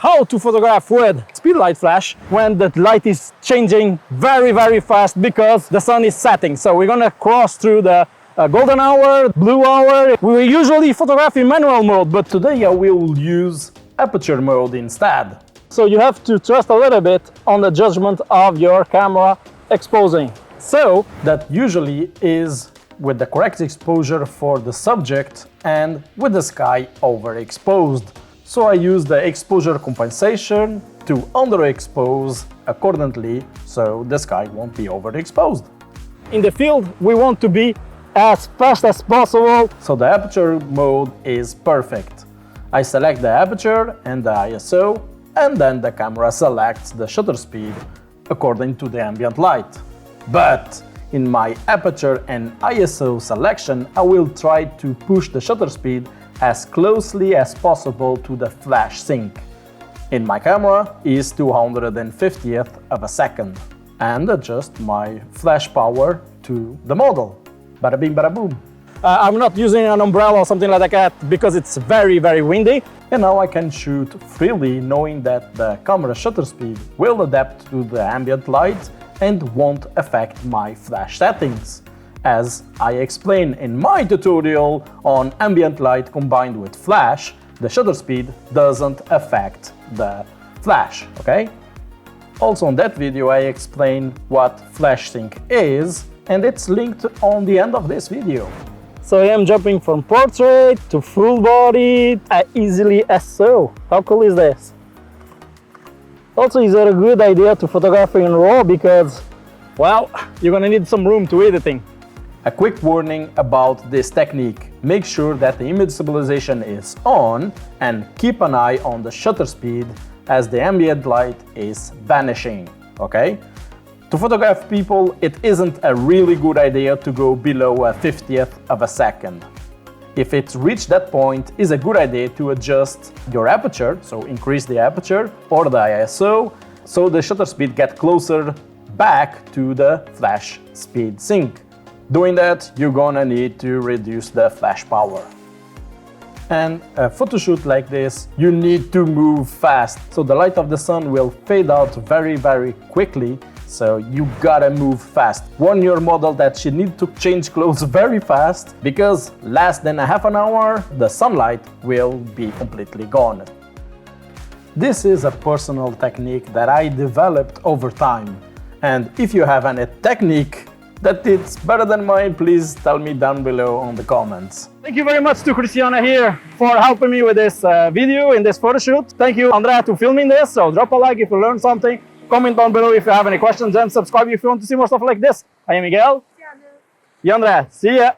How to photograph with speed light flash when the light is changing very fast because the sun is setting. So we're gonna cross through the golden hour, blue hour. We usually photograph in manual mode, but today I will use aperture mode instead. So you have to trust a little bit on the judgment of your camera exposing. So that usually is with the correct exposure for the subject and with the sky overexposed. So I use the exposure compensation to underexpose accordingly so the sky won't be overexposed. In the field, we want to be as fast as possible, so the aperture mode is perfect. I select the aperture and the ISO, and then the camera selects the shutter speed according to the ambient light. But in my aperture and ISO selection, I will try to push the shutter speed as closely as possible to the flash sync. In my camera is 250th of a second, and adjust my flash power to the model. Bada bing, bada boom. I'm not using an umbrella or something like that because it's very windy. And now I can shoot freely knowing that the camera shutter speed will adapt to the ambient light and won't affect my flash settings. As I explained in my tutorial on ambient light combined with flash, the shutter speed doesn't affect the flash, okay? Also in that video I explain what flash sync is, and it's linked on the end of this video. So I am jumping from portrait to full body easily as so. How cool is this? Also, is it a good idea to photograph in RAW because, well, you're gonna need some room to editing. A quick warning about this technique. Make sure that the image stabilization is on and keep an eye on the shutter speed as the ambient light is vanishing, okay? To photograph people, it isn't a really good idea to go below a 50th of a second. If it's reached that point, it's a good idea to adjust your aperture, so increase the aperture or the ISO, so the shutter speed gets closer back to the flash speed sync. Doing that, you're gonna need to reduce the flash power. And a photo shoot like this, you need to move fast. So the light of the sun will fade out very quickly, so you gotta move fast. Warn your model that she needs to change clothes very fast, because less than a half an hour, the sunlight will be completely gone. This is a personal technique that I developed over time. And if you have any technique that it's better than mine, please tell me down below on the comments. Thank you very much to Cristiana here for helping me with this video in this photo shoot. Thank you, Andrea, to filming this. So drop a like if you learned something. Comment down below if you have any questions, and subscribe if you want to see more stuff like this. I am Miguel. See Andrea. See ya.